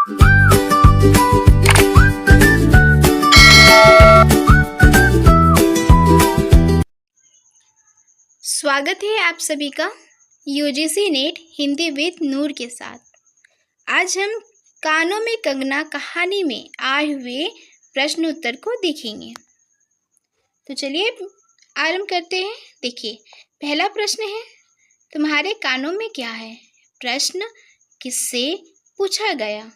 स्वागत है आप सभी का यूजीसी नेट हिंदी विद नूर के साथ। आज हम कानों में कंगना कहानी में आए हुए प्रश्न उत्तर को देखेंगे। तो चलिए आरंभ करते हैं। देखिए, पहला प्रश्न है, तुम्हारे कानों में क्या है? प्रश्न किससे पूछा गया?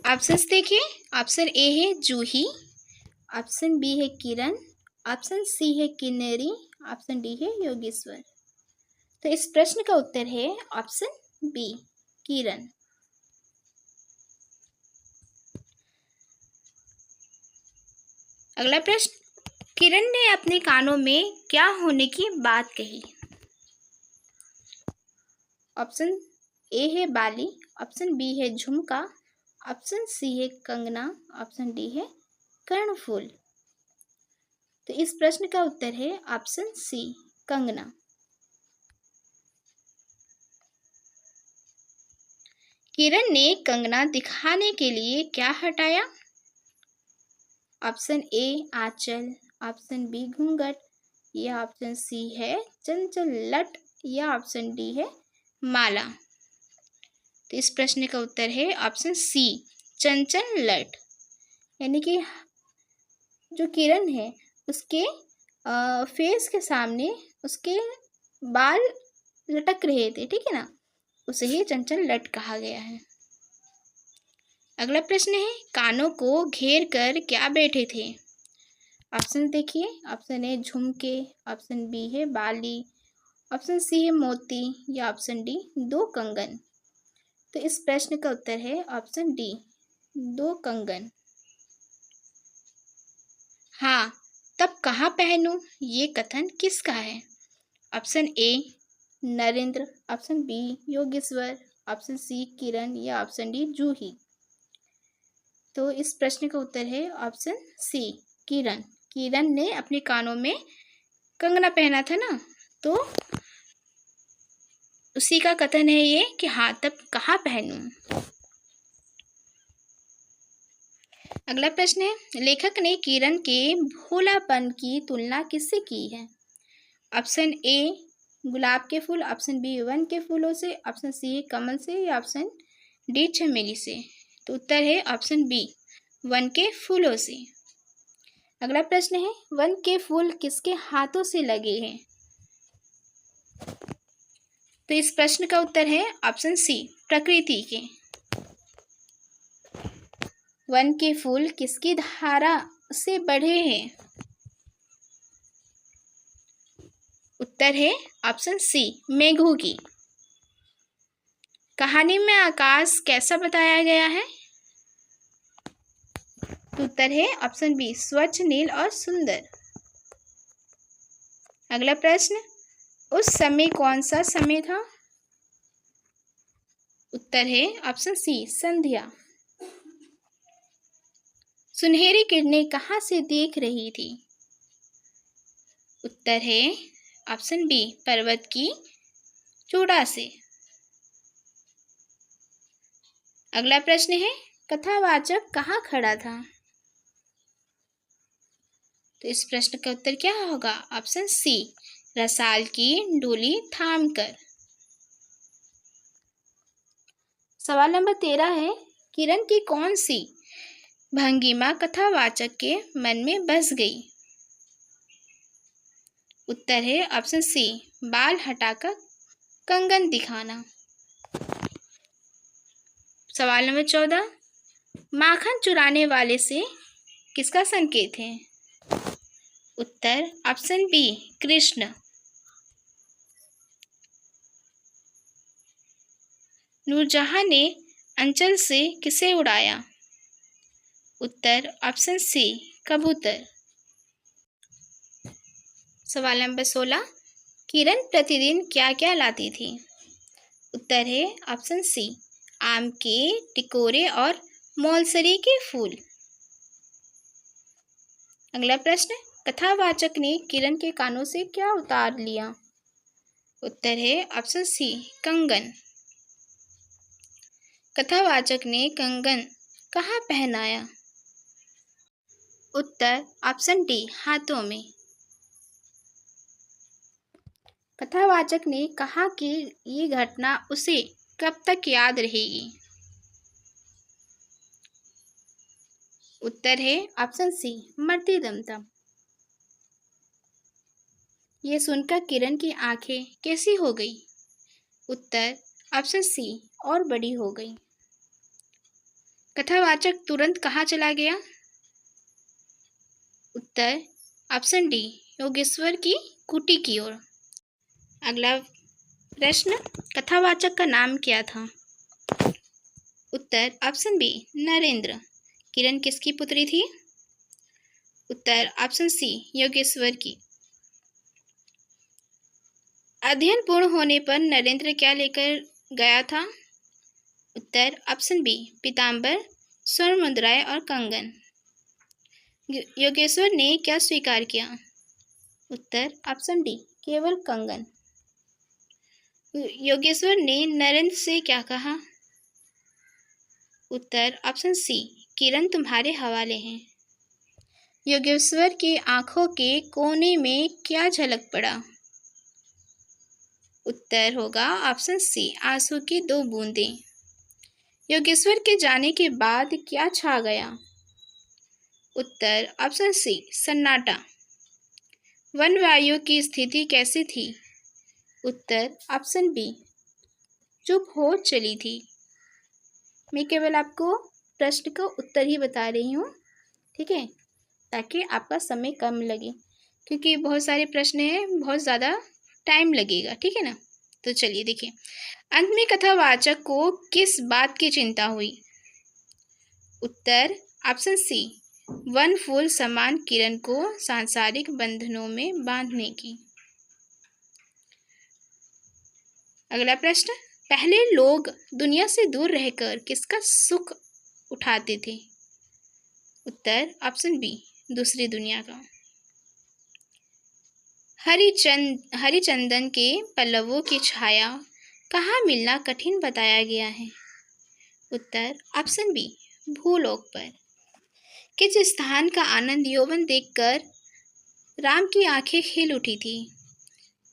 ऑप्शंस देखिए। ऑप्शन ए है जूही, ऑप्शन बी है किरण, ऑप्शन सी है किन्नरी, ऑप्शन डी है योगेश्वर। तो इस प्रश्न का उत्तर है ऑप्शन बी, किरण। अगला प्रश्न, किरण ने अपने कानों में क्या होने की बात कही? ऑप्शन ए है बाली, ऑप्शन बी है झुमका, ऑप्शन सी है कंगना, ऑप्शन डी है कर्णफूल। तो इस प्रश्न का उत्तर है ऑप्शन सी, कंगना। किरण ने कंगना दिखाने के लिए क्या हटाया? ऑप्शन ए आंचल, ऑप्शन बी घूंघट, या ऑप्शन सी है चंचल लट, या ऑप्शन डी है माला। तो इस प्रश्न का उत्तर है ऑप्शन सी, चंचल लट। यानी कि जो किरण है उसके फेस के सामने उसके बाल लटक रहे थे, ठीक है ना, उसे ही चंचल लट कहा गया है। अगला प्रश्न है, कानों को घेर कर क्या बैठे थे? ऑप्शन देखिए। ऑप्शन ए झुमके, ऑप्शन बी है बाली, ऑप्शन सी है मोती, या ऑप्शन डी दो कंगन। तो इस प्रश्न का उत्तर है ऑप्शन डी, दो कंगन। हाँ, तब कहाँ पहनूं, ये कथन किसका है? Option A Narendra, option B Yogeshwar, option C Kiran, या ऑप्शन डी जूही। तो इस प्रश्न का उत्तर है ऑप्शन सी, किरण। किरण ने अपने कानों में कंगना पहना था ना, तो उसी का कथन है ये कि हाँ, तब कहाँ पहनूं। अगला प्रश्न है, लेखक ने किरण के भोलापन की तुलना किससे की है? ऑप्शन ए गुलाब के फूल, ऑप्शन बी वन के फूलों से, ऑप्शन सी कमल से, या ऑप्शन डी चमेली से। तो उत्तर है ऑप्शन बी, वन के फूलों से। अगला प्रश्न है, वन के फूल किसके हाथों से लगे हैं? तो इस प्रश्न का उत्तर है ऑप्शन सी, प्रकृति के। वन के फूल किसकी धारा से बढ़े हैं? उत्तर है ऑप्शन सी, मेघों की। कहानी में आकाश कैसा बताया गया है? तो उत्तर है ऑप्शन बी, स्वच्छ नील और सुंदर। अगला प्रश्न, उस समय कौन सा समय था? उत्तर है ऑप्शन सी, संध्या। सुनहरी किरणें कहाँ से देख रही थी? उत्तर है ऑप्शन बी, पर्वत की चोटी से। अगला प्रश्न है, कथावाचक कहाँ खड़ा था? तो इस प्रश्न का उत्तर क्या होगा? ऑप्शन सी, रसाल की डोली थाम कर। सवाल नंबर 13 है, किरण की कौन सी भंगिमा कथावाचक के मन में बस गई? उत्तर है ऑप्शन सी, बाल हटाकर कंगन दिखाना। सवाल नंबर 14, माखन चुराने वाले से किसका संकेत है? उत्तर ऑप्शन बी, कृष्ण। नूरजहां ने अंचल से किसे उड़ाया? उत्तर ऑप्शन सी, कबूतर। सवाल नंबर 16, किरण प्रतिदिन क्या क्या लाती थी? उत्तर है ऑप्शन सी, आम के टिकोरे और मौलसरी के फूल। अगला प्रश्न, कथावाचक ने किरण के कानों से क्या उतार लिया? उत्तर है ऑप्शन सी, कंगन। कथावाचक ने कंगन कहाँ पहनाया? उत्तर ऑप्शन डी, हाथों में। कथावाचक ने कहा कि ये घटना उसे कब तक याद रहेगी? उत्तर है ऑप्शन सी, मरते दम तक। ये सुनकर किरण की आंखें कैसी हो गई? उत्तर ऑप्शन सी, और बड़ी हो गई। कथावाचक तुरंत कहाँ चला गया? उत्तर ऑप्शन डी, योगेश्वर की कुटी की ओर। अगला प्रश्न, कथावाचक का नाम क्या था? उत्तर ऑप्शन बी, नरेंद्र। किरण किसकी पुत्री थी? उत्तर ऑप्शन सी, योगेश्वर की। अध्ययन पूर्ण होने पर नरेंद्र क्या लेकर गया था? उत्तर ऑप्शन बी, पीताम्बर, स्वर्ण मुद्राएं और कंगन। योगेश्वर ने क्या स्वीकार किया? उत्तर ऑप्शन डी, केवल कंगन। योगेश्वर ने नरेंद्र से क्या कहा? उत्तर ऑप्शन सी, किरण तुम्हारे हवाले हैं। योगेश्वर की आंखों के कोने में क्या झलक पड़ा? उत्तर होगा ऑप्शन सी, आंसू की 2 बूंदें। योगेश्वर के जाने के बाद क्या छा गया? उत्तर ऑप्शन सी, सन्नाटा। वन वायु की स्थिति कैसी थी? उत्तर ऑप्शन बी, चुप हो चली थी। मैं केवल आपको प्रश्न का उत्तर ही बता रही हूँ, ठीक है, ताकि आपका समय कम लगे, क्योंकि बहुत सारे प्रश्न हैं, बहुत ज़्यादा टाइम लगेगा, ठीक है ना। तो चलिए देखिए, अंत में कथावाचक को किस बात की चिंता हुई? उत्तर ऑप्शन सी, वन फूल समान किरण को सांसारिक बंधनों में बांधने की। अगला प्रश्न, पहले लोग दुनिया से दूर रहकर किसका सुख उठाते थे? उत्तर ऑप्शन बी, दूसरी दुनिया का। हरिचंदन के पल्लवों की छाया कहाँ मिलना कठिन बताया गया है? उत्तर ऑप्शन बी, भूलोक पर। किस स्थान का आनंद यौवन देखकर राम की आंखें खिल उठी थी?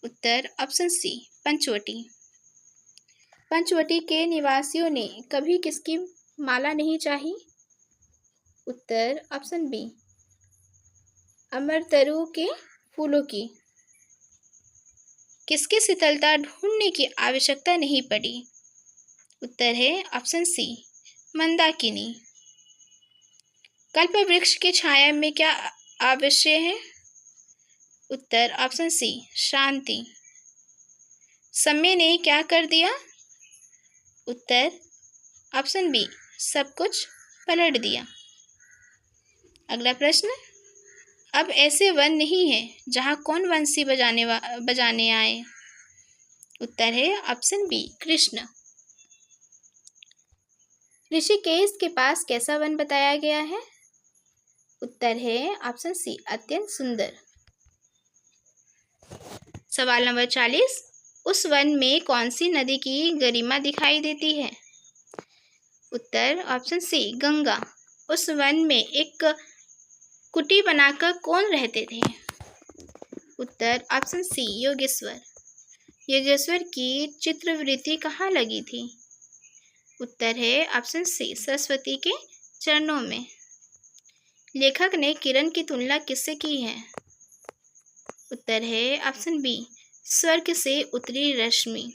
उत्तर ऑप्शन सी, पंचवटी। पंचवटी के निवासियों ने कभी किसकी माला नहीं चाही? उत्तर ऑप्शन बी, अमरतरू के फूलों की। किसकी शीतलता ढूंढने की आवश्यकता नहीं पड़ी? उत्तर है ऑप्शन सी, मंदाकिनी। कल्प वृक्ष की छाया में क्या आवश्यक है? उत्तर ऑप्शन सी, शांति। समय ने क्या कर दिया? उत्तर ऑप्शन बी, सब कुछ पलट दिया। अगला प्रश्न, अब ऐसे वन नहीं है जहाँ कौन बंसी बजाने आए? उत्तर है ऑप्शन बी, कृष्ण। ऋषिकेश के पास कैसा वन बताया गया है? उत्तर है ऑप्शन सी, अत्यंत सुंदर। सवाल नंबर 40, उस वन में कौन सी नदी की गरिमा दिखाई देती है? उत्तर ऑप्शन सी, गंगा। उस वन में एक कुटी बनाकर कौन रहते थे? उत्तर ऑप्शन सी, योगेश्वर। योगेश्वर की चित्रवृत्ति कहाँ लगी थी? उत्तर है ऑप्शन सी, सरस्वती के चरणों में। लेखक ने किरण की तुलना किससे की है? उत्तर है ऑप्शन बी, स्वर्ग से उतरी रश्मि।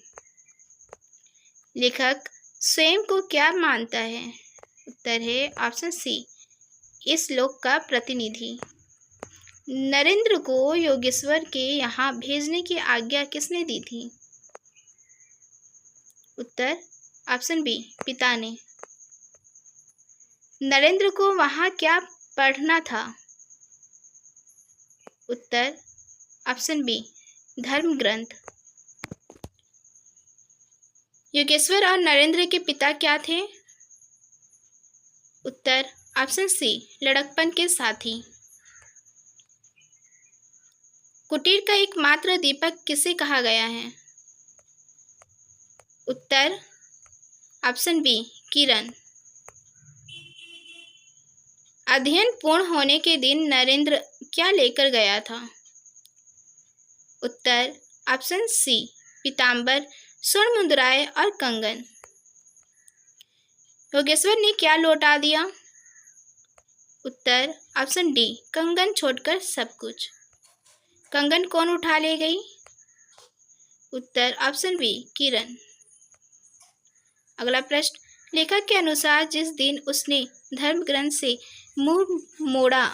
लेखक स्वयं को क्या मानता है? उत्तर है ऑप्शन सी, इस लोक का प्रतिनिधि। नरेंद्र को योगेश्वर के यहाँ भेजने की आज्ञा किसने दी थी? उत्तर ऑप्शन बी, पिता ने। नरेंद्र को वहाँ क्या पढ़ना था? उत्तर ऑप्शन बी, धर्म ग्रंथ। योगेश्वर और नरेंद्र के पिता क्या थे? उत्तर ऑप्शन सी, लड़कपन के साथी। कुटीर का एकमात्र दीपक किसे कहा गया है? उत्तर ऑप्शन बी, किरण। अध्ययन पूर्ण होने के दिन नरेंद्र क्या लेकर गया था? उत्तर ऑप्शन सी पीताम्बर, स्वर्ण मुद्राएं और कंगन। योगेश्वर ने क्या लौटा दिया? उत्तर ऑप्शन डी कंगन छोड़कर सब कुछ। कंगन कौन उठा ले गई? उत्तर ऑप्शन बी किरण। अगला प्रश्न, लेखक के अनुसार जिस दिन उसने धर्म ग्रंथ से मुंह मोड़ा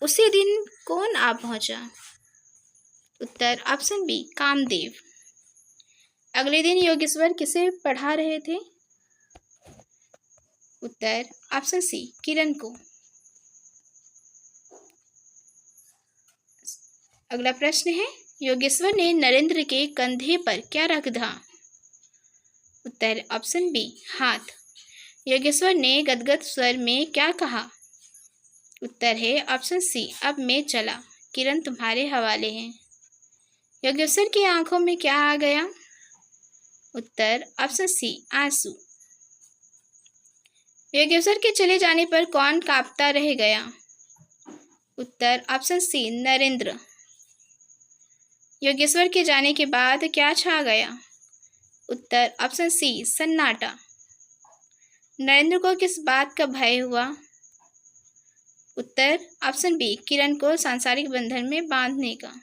उसी दिन कौन आ पहुंचा? उत्तर ऑप्शन बी कामदेव। अगले दिन योगेश्वर किसे पढ़ा रहे थे? उत्तर ऑप्शन सी किरण को। अगला प्रश्न है, योगेश्वर ने नरेंद्र के कंधे पर क्या रख था? उत्तर ऑप्शन बी हाथ। योगेश्वर ने गदगद स्वर में क्या कहा? उत्तर है ऑप्शन सी अब मैं चला, किरण तुम्हारे हवाले है। योगेश्वर की आंखों में क्या आ गया? उत्तर ऑप्शन सी आंसू। योगेश्वर के चले जाने पर कौन कांपता रह गया? उत्तर ऑप्शन सी नरेंद्र। योगेश्वर के जाने के बाद क्या छा गया? उत्तर ऑप्शन सी सन्नाटा। नरेंद्र को किस बात का भय हुआ? उत्तर ऑप्शन बी किरण को सांसारिक बंधन में बांधने का।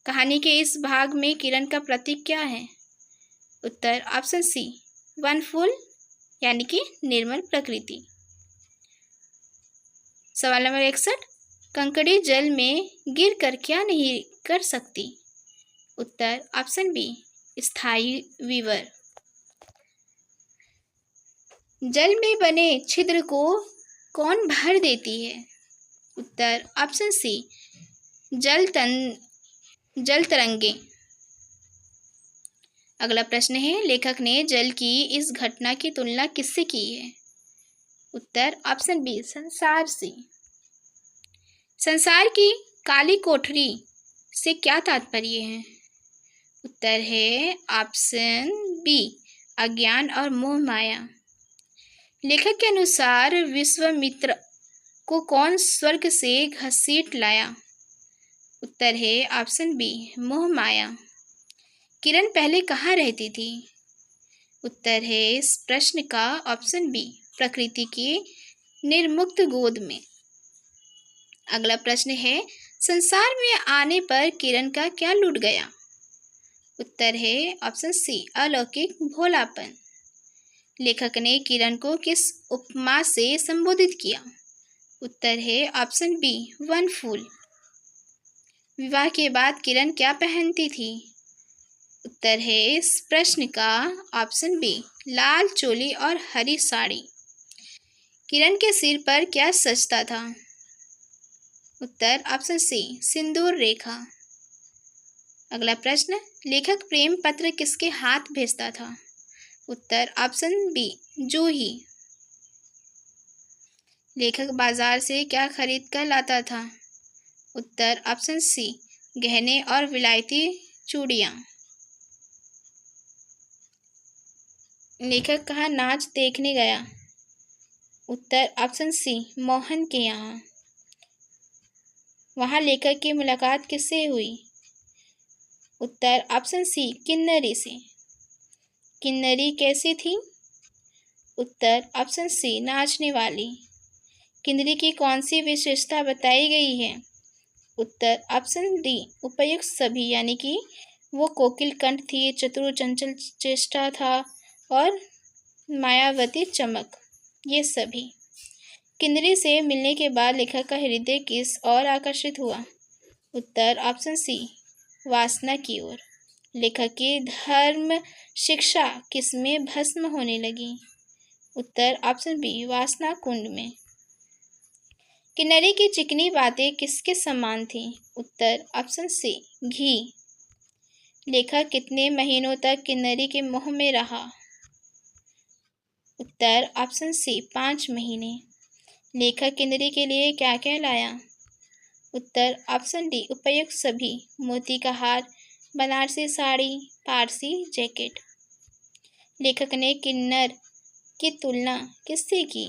कहानी के इस भाग में किरण का प्रतीक क्या है? उत्तर ऑप्शन सी वन फूल यानी कि निर्मल प्रकृति। सवाल नंबर 61, कंकड़ी जल में गिर कर क्या नहीं कर सकती? उत्तर ऑप्शन बी स्थायी विवर। जल में बने छिद्र को कौन भर देती है? उत्तर ऑप्शन सी जल तरंगे। अगला प्रश्न है, लेखक ने जल की इस घटना की तुलना किससे की है? उत्तर ऑप्शन बी संसार से। संसार की काली कोठरी से क्या तात्पर्य है? उत्तर है ऑप्शन बी अज्ञान और मोह माया। लेखक के अनुसार विश्वामित्र को कौन स्वर्ग से घसीट लाया? उत्तर है ऑप्शन बी मोह माया। किरण पहले कहाँ रहती थी? उत्तर है इस प्रश्न का ऑप्शन बी प्रकृति की निर्मुक्त गोद में। अगला प्रश्न है, संसार में आने पर किरण का क्या लूट गया? उत्तर है ऑप्शन सी अलौकिक भोलापन। लेखक ने किरण को किस उपमा से संबोधित किया? उत्तर है ऑप्शन बी वन फूल। विवाह के बाद किरण क्या पहनती थी? उत्तर है इस प्रश्न का ऑप्शन बी लाल चोली और हरी साड़ी। किरण के सिर पर क्या सजता था? उत्तर ऑप्शन सी सिंदूर रेखा। अगला प्रश्न, लेखक प्रेम पत्र किसके हाथ भेजता था? उत्तर ऑप्शन बी जूही। लेखक बाजार से क्या खरीद कर लाता था? उत्तर ऑप्शन सी गहने और विलायती चूड़ियाँ। लेखक कहाँ नाच देखने गया? उत्तर ऑप्शन सी मोहन के यहाँ। वहाँ लेखक की मुलाकात किससे हुई? उत्तर ऑप्शन सी किन्नरी से। किन्नरी कैसी थी? उत्तर ऑप्शन सी नाचने वाली। किन्नरी की कौन सी विशेषता बताई गई है? उत्तर ऑप्शन डी उपयुक्त सभी, यानी कि वो कोकिल कंठ थी, चतुर चंचल चेष्टा था और मायावती चमक, ये सभी। किन्नरी से मिलने के बाद लेखक का हृदय किस ओर आकर्षित हुआ? उत्तर ऑप्शन सी वासना की ओर। लेखक की धर्म शिक्षा किसमें भस्म होने लगी? उत्तर ऑप्शन बी वासना कुंड में। किन्नरी की चिकनी बातें किसके समान थी? उत्तर ऑप्शन सी घी। लेखक कितने महीनों तक किन्नरी के मोह में रहा? उत्तर ऑप्शन सी 5 महीने। लेखक किन्नरी के लिए क्या क्या लाया? उत्तर ऑप्शन डी उपयुक्त सभी, मोती का हार, बनारसी साड़ी, पारसी जैकेट। लेखक ने किन्नर की तुलना किससे की?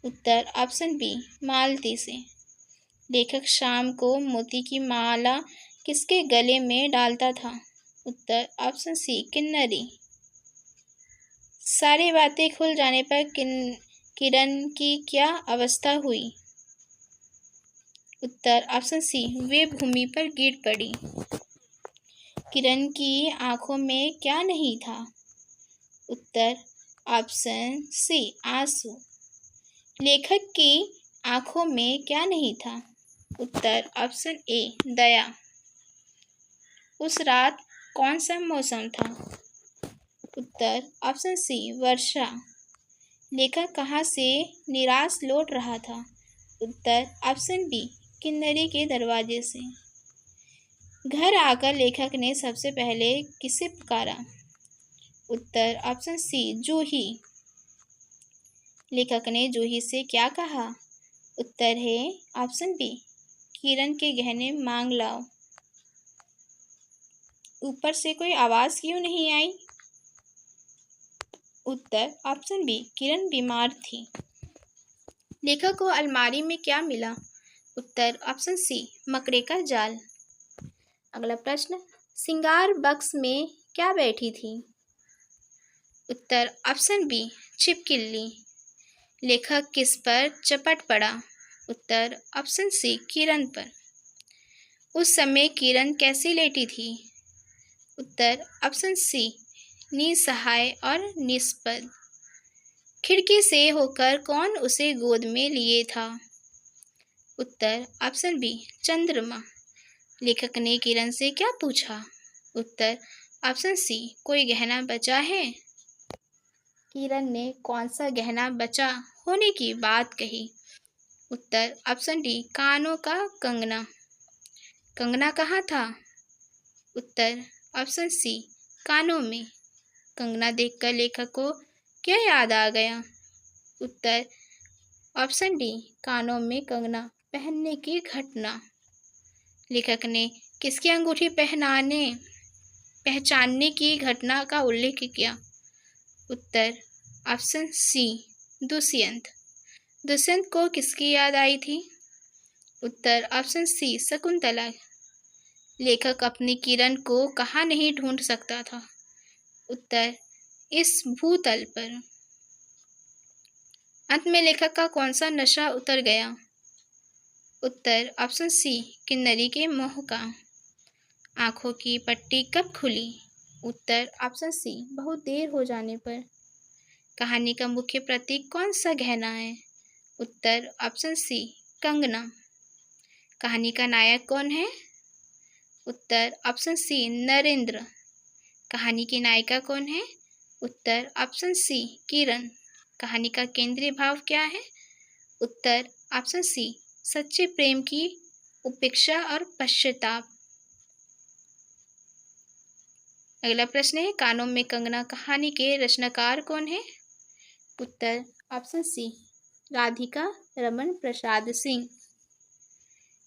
उत्तर ऑप्शन बी मालती से। लेखक शाम को मोती की माला किसके गले में डालता था? उत्तर ऑप्शन सी किन्नरी। सारी बातें खुल जाने पर किरण की क्या अवस्था हुई? उत्तर ऑप्शन सी वे भूमि पर गिर पड़ी। किरण की आंखों में क्या नहीं था? उत्तर ऑप्शन सी आंसू। लेखक की आंखों में क्या नहीं था? उत्तर ऑप्शन ए दया। उस रात कौन सा मौसम था? उत्तर ऑप्शन सी वर्षा। लेखक कहाँ से निराश लौट रहा था? उत्तर ऑप्शन बी किन्नरी के दरवाजे से। घर आकर लेखक ने सबसे पहले किसे पुकारा? उत्तर ऑप्शन सी जूही। लेखक ने जूही से क्या कहा? उत्तर है ऑप्शन बी किरण के गहने मांग लाओ। ऊपर से कोई आवाज क्यों नहीं आई? उत्तर ऑप्शन बी किरण बीमार थी। लेखक को अलमारी में क्या मिला? उत्तर ऑप्शन सी मकड़े का जाल। अगला प्रश्न, श्रृंगार बक्स में क्या बैठी थी? उत्तर ऑप्शन बी छिपकली। लेखक किस पर चपट पड़ा? उत्तर ऑप्शन सी किरण पर। उस समय किरण कैसी लेटी थी? उत्तर ऑप्शन सी निसहाय और निष्पद। खिड़की से होकर कौन उसे गोद में लिए था? उत्तर ऑप्शन बी चंद्रमा। लेखक ने किरण से क्या पूछा? उत्तर ऑप्शन सी कोई गहना बचा है? किरण ने कौन सा गहना बचा होने की बात कही? उत्तर ऑप्शन डी कानों का कंगना। कंगना कहाँ था? उत्तर ऑप्शन सी कानों में। कंगना देखकर लेखक को क्या याद आ गया? उत्तर ऑप्शन डी कानों में कंगना पहनने की घटना। लेखक ने किसकी अंगूठी पहचानने की घटना का उल्लेख किया? उत्तर ऑप्शन सी दुष्यंत। दुष्यंत को किसकी याद आई थी? उत्तर ऑप्शन सी शकुंतला। लेखक अपनी किरण को कहाँ नहीं ढूंढ सकता था? उत्तर इस भूतल पर। अंत में लेखक का कौन सा नशा उतर गया? उत्तर ऑप्शन सी किन्नरी के मोह का। आंखों की पट्टी कब खुली? उत्तर ऑप्शन सी बहुत देर हो जाने पर। कहानी का मुख्य प्रतीक कौन सा गहना है? उत्तर ऑप्शन सी कंगना। कहानी का नायक कौन है? उत्तर ऑप्शन सी नरेंद्र। कहानी की नायिका कौन है? उत्तर ऑप्शन सी किरण। कहानी का केंद्रीय भाव क्या है? उत्तर ऑप्शन सी सच्चे प्रेम की उपेक्षा और पश्चाताप। अगला प्रश्न है, कानों में कंगना कहानी के रचनाकार कौन है? उत्तर ऑप्शन सी राधिका रमन प्रसाद सिंह।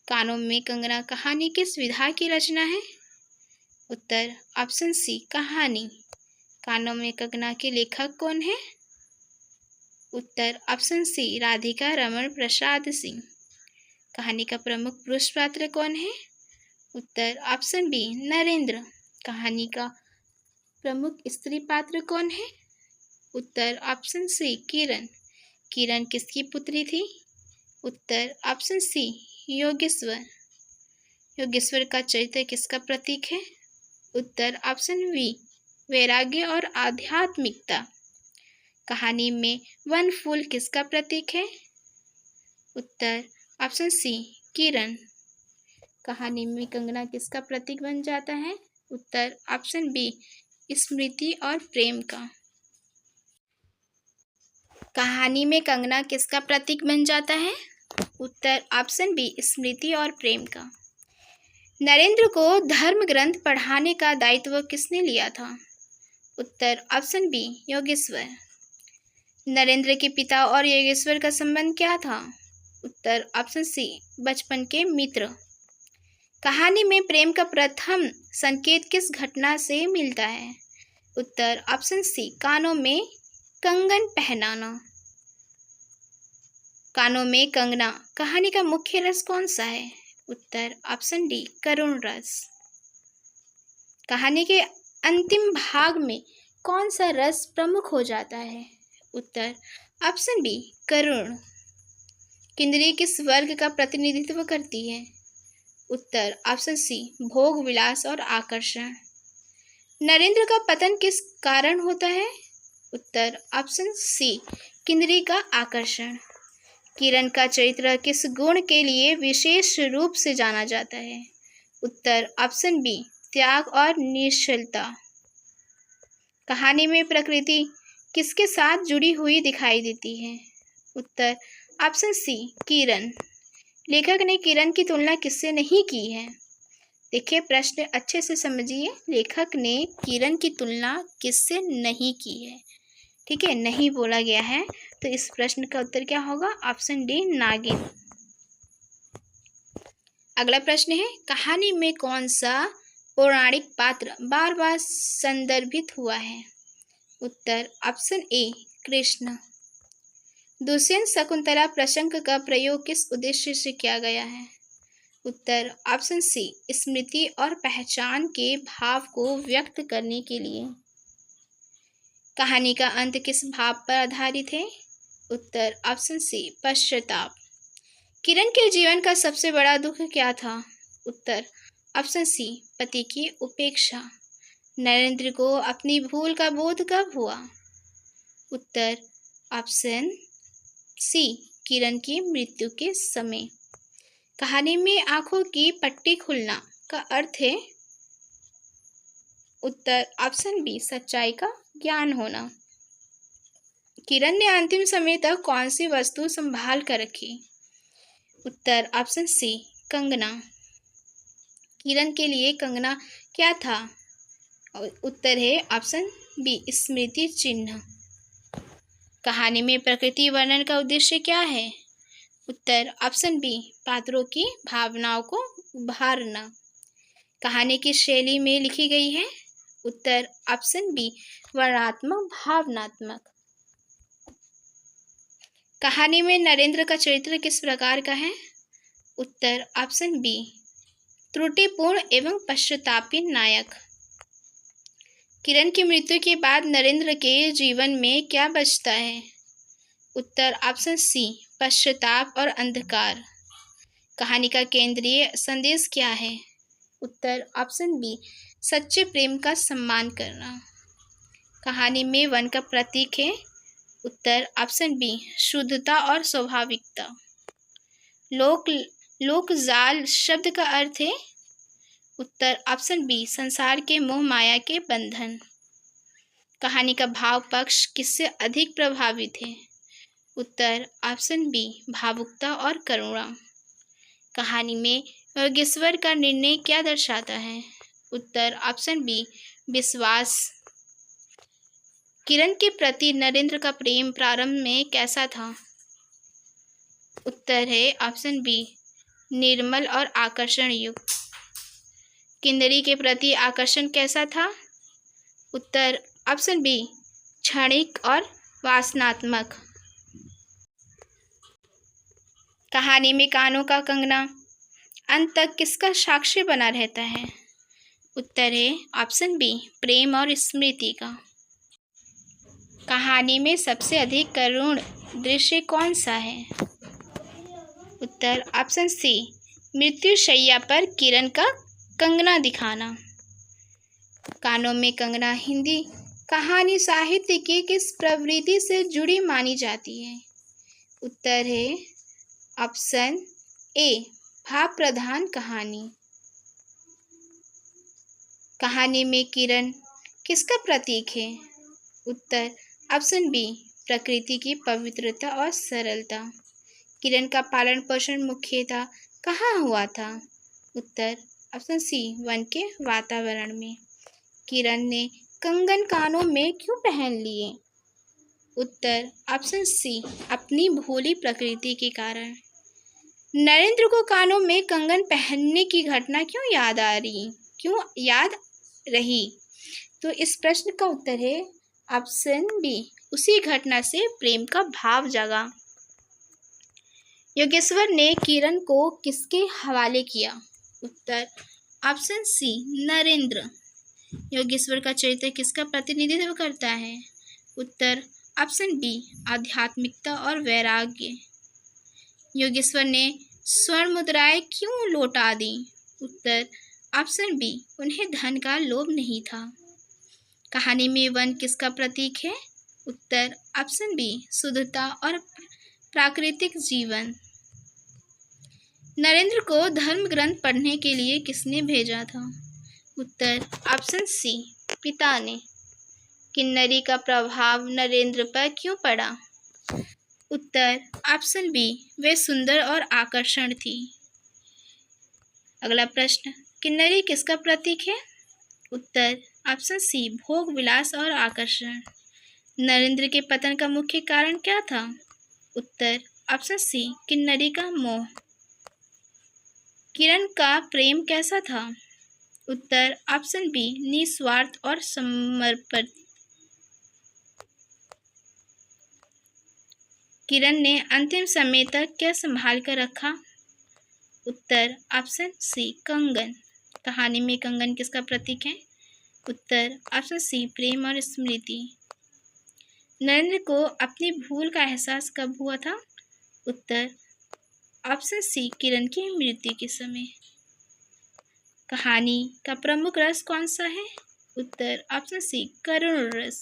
कानों में कंगना कहानी किस विधा की रचना है? उत्तर ऑप्शन सी कहानी। कानों में कंगना के लेखक कौन है? उत्तर ऑप्शन सी राधिका रमन प्रसाद सिंह। कहानी का प्रमुख पुरुष पात्र कौन है? उत्तर ऑप्शन बी नरेंद्र। कहानी का प्रमुख स्त्री पात्र कौन है? उत्तर ऑप्शन सी किरण। किरण किसकी पुत्री थी? उत्तर ऑप्शन सी योगेश्वर। योगेश्वर का चरित्र किसका प्रतीक है? उत्तर ऑप्शन बी वैराग्य और आध्यात्मिकता। कहानी में वन फूल किसका प्रतीक है? उत्तर ऑप्शन सी किरण। कहानी में कंगना किसका प्रतीक बन जाता है? उत्तर ऑप्शन बी स्मृति और प्रेम का। कहानी में कंगना किसका प्रतीक बन जाता है? उत्तर ऑप्शन बी स्मृति और प्रेम का। नरेंद्र को धर्म ग्रंथ पढ़ाने का दायित्व किसने लिया था? उत्तर ऑप्शन बी योगेश्वर। नरेंद्र के पिता और योगेश्वर का संबंध क्या था? उत्तर ऑप्शन सी बचपन के मित्र। कहानी में प्रेम का प्रथम संकेत किस घटना से मिलता है? उत्तर ऑप्शन सी कानों में कंगन पहनाना। कानों में कंगना कहानी का मुख्य रस कौन सा है? उत्तर ऑप्शन डी करुण रस। कहानी के अंतिम भाग में कौन सा रस प्रमुख हो जाता है? उत्तर ऑप्शन बी करुण। किंदरी किस वर्ग का प्रतिनिधित्व करती है? उत्तर ऑप्शन सी भोग विलास और आकर्षण। नरेंद्र का पतन किस कारण होता है? उत्तर ऑप्शन सी किंदरी का आकर्षण। किरण का चरित्र किस गुण के लिए विशेष रूप से जाना जाता है? उत्तर ऑप्शन बी त्याग और निश्चलता। कहानी में प्रकृति किसके साथ जुड़ी हुई दिखाई देती है? उत्तर ऑप्शन सी किरण। लेखक ने किरण की तुलना किससे नहीं की है? देखिए प्रश्न अच्छे से समझिए। लेखक ने किरण की तुलना किससे नहीं की है? ठीक है, नहीं बोला गया है, तो इस प्रश्न का उत्तर क्या होगा? ऑप्शन डी नागिन। अगला प्रश्न है, कहानी में कौन सा पौराणिक पात्र बार बार संदर्भित हुआ है? उत्तर ऑप्शन ए कृष्ण। दुष्यंत शकुंतला प्रसंग का प्रयोग किस उद्देश्य से किया गया है? उत्तर ऑप्शन सी स्मृति और पहचान के भाव को व्यक्त करने के लिए। कहानी का अंत किस भाव पर आधारित है? उत्तर ऑप्शन सी पश्चाताप। किरण के जीवन का सबसे बड़ा दुख क्या था? उत्तर ऑप्शन सी पति की उपेक्षा। नरेंद्र को अपनी भूल का बोध कब हुआ? उत्तर ऑप्शन सी किरण की मृत्यु के समय। कहानी में आंखों की पट्टी खुलना का अर्थ है? उत्तर ऑप्शन बी सच्चाई का ज्ञान होना। किरण ने अंतिम समय तक कौन सी वस्तु संभाल कर रखी? उत्तर ऑप्शन सी कंगना। किरण के लिए कंगना क्या था? उत्तर है ऑप्शन बी स्मृति चिन्ह। कहानी में प्रकृति वर्णन का उद्देश्य क्या है? उत्तर ऑप्शन बी पात्रों की भावनाओं को उभारना। कहानी किस शैली में लिखी गई है? उत्तर ऑप्शन बी वर्णनात्मक भावनात्मक। कहानी में नरेंद्र का चरित्र किस प्रकार का है? उत्तर ऑप्शन बी त्रुटिपूर्ण एवं पश्चातापी नायक। किरण की मृत्यु के बाद नरेंद्र के जीवन में क्या बचता है? उत्तर ऑप्शन सी पश्चाताप और अंधकार। कहानी का केंद्रीय संदेश क्या है? उत्तर ऑप्शन बी सच्चे प्रेम का सम्मान करना। कहानी में वन का प्रतीक है? उत्तर ऑप्शन बी शुद्धता और स्वाभाविकता। लोकजाल शब्द का अर्थ है? उत्तर ऑप्शन बी संसार के मोह माया के बंधन। कहानी का भाव पक्ष किससे अधिक प्रभावित है? उत्तर ऑप्शन बी भावुकता और करुणा। कहानी में योगेश्वर का निर्णय क्या दर्शाता है? उत्तर ऑप्शन बी विश्वास। किरण के प्रति नरेंद्र का प्रेम प्रारंभ में कैसा था? उत्तर है ऑप्शन बी निर्मल और आकर्षण युक्त। किंदरी के प्रति आकर्षण कैसा था? उत्तर ऑप्शन बी क्षणिक और वासनात्मक। कहानी में कानों का कंगना अंत तक किसका साक्ष्य बना रहता है? उत्तर है ऑप्शन बी प्रेम और स्मृति का। कहानी में सबसे अधिक करुण दृश्य कौन सा है? उत्तर ऑप्शन सी मृत्युशैया पर किरण का कंगना दिखाना। कानों में कंगना हिंदी कहानी साहित्य की किस प्रवृत्ति से जुड़ी मानी जाती है? उत्तर है ऑप्शन ए भाव प्रधान कहानी। कहानी में किरण किसका प्रतीक है? उत्तर ऑप्शन बी प्रकृति की पवित्रता और सरलता। किरण का पालन पोषण मुख्यतः कहाँ हुआ था? उत्तर ऑप्शन सी वन के वातावरण में। किरण ने कंगन कानों में क्यों पहन लिए? उत्तर ऑप्शन सी अपनी भोली प्रकृति के कारण। नरेंद्र को कानों में कंगन पहनने की घटना क्यों याद रही? तो इस प्रश्न का उत्तर है ऑप्शन बी उसी घटना से प्रेम का भाव जागा। योगेश्वर ने किरण को किसके हवाले किया? उत्तर ऑप्शन सी नरेंद्र। योगेश्वर का चरित्र किसका प्रतिनिधित्व करता है? उत्तर ऑप्शन बी आध्यात्मिकता और वैराग्य। योगेश्वर ने स्वर्ण मुद्राएं क्यों लौटा दी? उत्तर ऑप्शन बी उन्हें धन का लोभ नहीं था। कहानी में वन किसका प्रतीक है? उत्तर ऑप्शन बी शुद्धता और प्राकृतिक जीवन। नरेंद्र को धर्म ग्रंथ पढ़ने के लिए किसने भेजा था? उत्तर ऑप्शन सी पिता ने। किन्नरी का प्रभाव नरेंद्र पर क्यों पड़ा? उत्तर ऑप्शन बी वे सुंदर और आकर्षण थी। अगला प्रश्न, किन्नरी किसका प्रतीक है? उत्तर ऑप्शन सी भोग विलास और आकर्षण। नरेंद्र के पतन का मुख्य कारण क्या था? उत्तर ऑप्शन सी किन्नरी का मोह। किरण का प्रेम कैसा था? उत्तर ऑप्शन बी निस्वार्थ और समर्पण। किरण ने अंतिम समय तक क्या संभाल कर रखा? उत्तर ऑप्शन सी कंगन। कहानी में कंगन किसका प्रतीक है? उत्तर ऑप्शन सी प्रेम और स्मृति। नरेंद्र को अपनी भूल का एहसास कब हुआ था? उत्तर ऑप्शन सी किरण की मृत्यु के समय। कहानी का प्रमुख रस कौन सा है? उत्तर ऑप्शन सी करुण रस।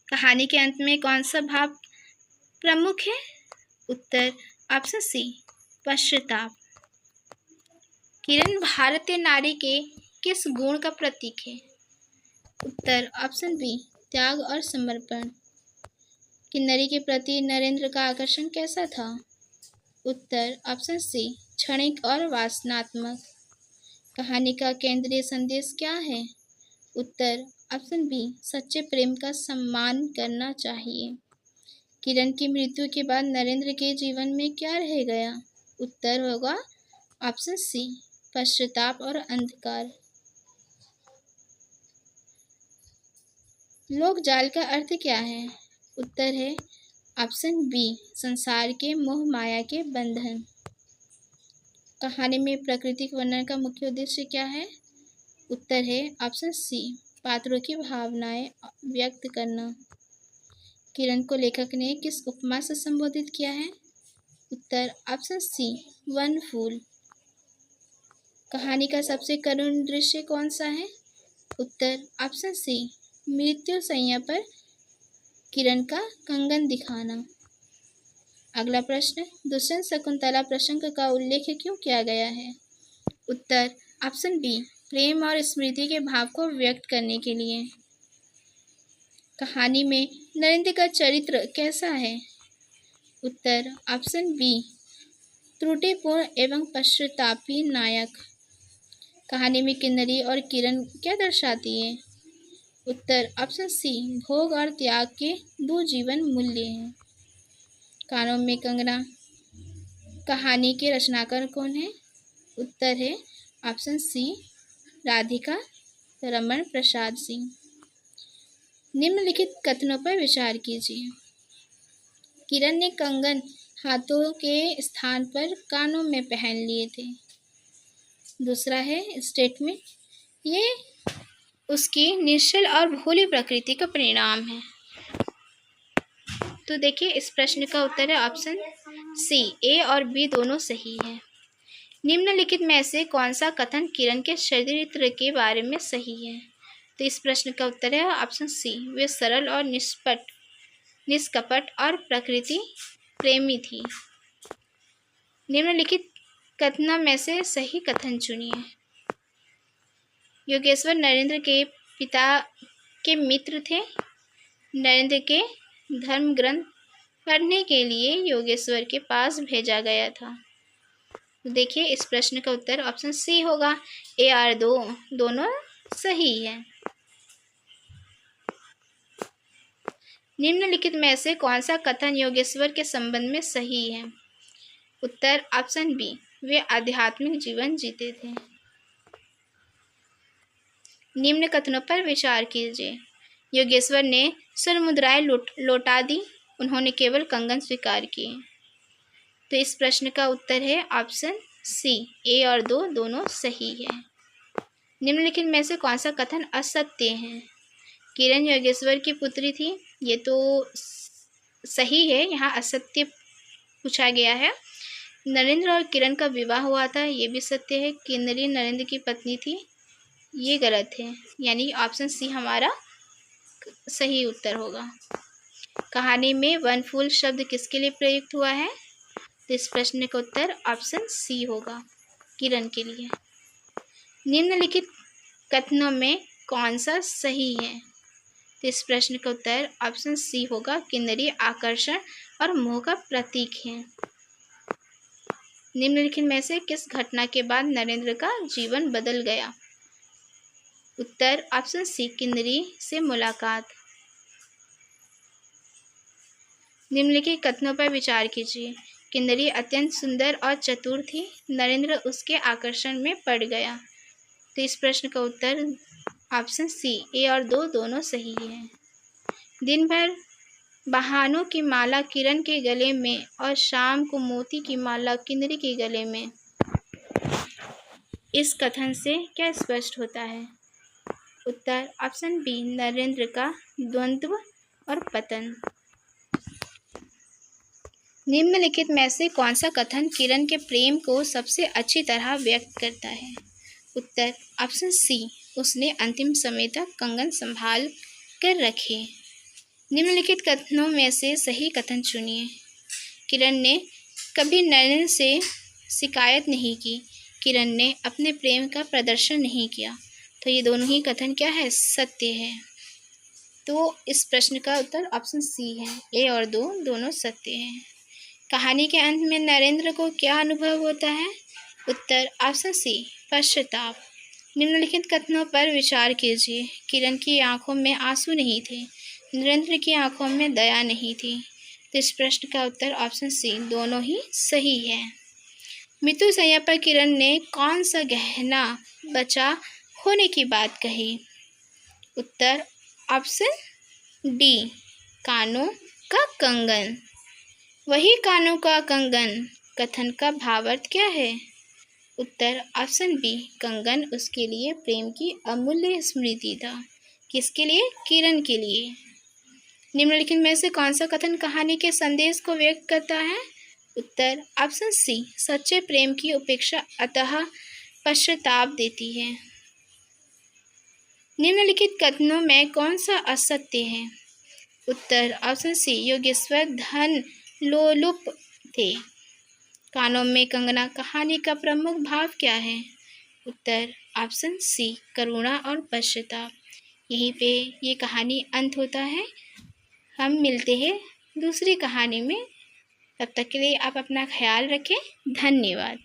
कहानी के अंत में कौन सा भाव प्रमुख है? उत्तर ऑप्शन सी पश्चाताप। किरण भारतीय नारी के किस गुण का प्रतीक है? उत्तर ऑप्शन बी त्याग और समर्पण। किन्नरी के प्रति नरेंद्र का आकर्षण कैसा था? उत्तर ऑप्शन सी क्षणिक और वासनात्मक। कहानी का केंद्रीय संदेश क्या है? उत्तर ऑप्शन बी सच्चे प्रेम का सम्मान करना चाहिए। किरण की मृत्यु के बाद नरेंद्र के जीवन में क्या रह गया? उत्तर होगा ऑप्शन सी पश्चाताप और अंधकार। लोक जाल का अर्थ क्या है? उत्तर है ऑप्शन बी संसार के मोह माया के बंधन। कहानी में प्राकृतिक वर्णन का मुख्य उद्देश्य क्या है? उत्तर है ऑप्शन सी पात्रों की भावनाएं व्यक्त करना। किरण को लेखक ने किस उपमा से संबोधित किया है? उत्तर ऑप्शन सी वन फूल। कहानी का सबसे करुण दृश्य कौन सा है? उत्तर ऑप्शन सी मृत्यु शैया पर किरण का कंगन दिखाना। अगला प्रश्न, दुष्यंत शकुंतला प्रसंग का उल्लेख क्यों किया गया है? उत्तर ऑप्शन बी प्रेम और स्मृति के भाव को व्यक्त करने के लिए। कहानी में नरेंद्र का चरित्र कैसा है? उत्तर ऑप्शन बी त्रुटिपूर्ण एवं पश्चातापी नायक। कहानी में किन्नरी और किरण क्या दर्शाती है? उत्तर ऑप्शन सी भोग और त्याग के दो जीवन मूल्य हैं। कानों में कंगना कहानी के रचनाकार कौन है? उत्तर है ऑप्शन सी राधिका रमन प्रसाद सिंह। निम्नलिखित कथनों पर विचार कीजिए। किरण ने कंगन हाथों के स्थान पर कानों में पहन लिए थे। दूसरा है स्टेटमेंट, ये उसकी निश्चल और भोली प्रकृति का परिणाम है। तो देखिए इस प्रश्न का उत्तर है ऑप्शन सी, ए और बी दोनों सही है। निम्नलिखित में से कौन सा कथन किरण के चरित्र के बारे में सही है? तो इस प्रश्न का उत्तर है ऑप्शन सी, वे सरल और निष्कपट और प्रकृति प्रेमी थी। निम्नलिखित कथनों में से सही कथन चुनिए। योगेश्वर नरेंद्र के पिता के मित्र थे। नरेंद्र के धर्म ग्रंथ पढ़ने के लिए योगेश्वर के पास भेजा गया था। देखिए इस प्रश्न का उत्तर ऑप्शन सी होगा, ए और दोनों सही है। निम्नलिखित में से कौन सा कथन योगेश्वर के संबंध में सही है? उत्तर ऑप्शन बी, वे आध्यात्मिक जीवन जीते थे। निम्न कथनों पर विचार कीजिए। योगेश्वर ने स्वर्ण मुद्राएं लौटा दी, उन्होंने केवल कंगन स्वीकार किए। तो इस प्रश्न का उत्तर है ऑप्शन सी, ए और दो दोनों सही है। निम्नलिखित में से कौन सा कथन असत्य है? किरण योगेश्वर की पुत्री थी, ये तो सही है, यहाँ असत्य पूछा गया है। नरेंद्र और किरण का विवाह हुआ था, ये भी सत्य है। किन्नरी नरेंद्र की पत्नी थी, ये गलत है, यानी ऑप्शन सी हमारा सही उत्तर होगा। कहानी में वनफूल शब्द किसके लिए प्रयुक्त हुआ है? तो इस प्रश्न का उत्तर ऑप्शन सी होगा, किरण के लिए। निम्नलिखित कथनों में कौन सा सही है? तो इस प्रश्न का उत्तर ऑप्शन सी होगा, किन्नरी आकर्षण और मोह का प्रतीक है। निम्नलिखित में से किस घटना के बाद नरेंद्र का जीवन बदल गया? उत्तर ऑप्शन सी, किन्नरी से मुलाकात। निम्नलिखित कथनों पर विचार कीजिए। किन्नरी अत्यंत सुंदर और चतुर थी, नरेंद्र उसके आकर्षण में पड़ गया। तो इस प्रश्न का उत्तर ऑप्शन सी, ए और दो दोनों सही है। दिन भर बहानों की माला किरण के गले में और शाम को मोती की माला किन्नरी के गले में। इस कथन से क्या स्पष्ट होता है? उत्तर ऑप्शन बी, नरेंद्र का द्वंद्व और पतन। निम्नलिखित में से कौन सा कथन किरण के प्रेम को सबसे अच्छी तरह व्यक्त करता है? उत्तर ऑप्शन सी, उसने अंतिम समय तक कंगन संभाल कर रखे। निम्नलिखित कथनों में से सही कथन चुनिए। किरण ने कभी नरेंद्र से शिकायत नहीं की, किरण ने अपने प्रेम का प्रदर्शन नहीं किया। तो ये दोनों ही कथन क्या है? सत्य है। तो इस प्रश्न का उत्तर ऑप्शन सी है, ए और दो दोनों सत्य हैं। कहानी के अंत में नरेंद्र को क्या अनुभव होता है? उत्तर ऑप्शन सी, पश्चाताप। निम्नलिखित कथनों पर विचार कीजिए। किरण की आंखों में आंसू नहीं थे, नरेंद्र की आंखों में दया नहीं थी। तो इस प्रश्न का उत्तर ऑप्शन सी, दोनों ही सही है। मृत्यु शैया पर किरण ने कौन सा गहना बचा होने की बात कही? उत्तर ऑप्शन डी, कानों का कंगन। वही कानों का कंगन कथन का भावार्थ क्या है? उत्तर ऑप्शन बी, कंगन उसके लिए प्रेम की अमूल्य स्मृति था। किसके लिए? किरण के लिए। निम्नलिखित में से कौन सा कथन कहानी के संदेश को व्यक्त करता है? उत्तर ऑप्शन सी, सच्चे प्रेम की उपेक्षा अतः पश्चाताप देती है। निम्नलिखित कथनों में कौन सा असत्य है? उत्तर ऑप्शन सी, योगेश्वर धन लोलुप थे। कानों में कंगना कहानी का प्रमुख भाव क्या है? उत्तर ऑप्शन सी, करुणा और पश्चाताप। यहीं पे ये कहानी अंत होता है। हम मिलते हैं दूसरी कहानी में, तब तक के लिए आप अपना ख्याल रखें। धन्यवाद।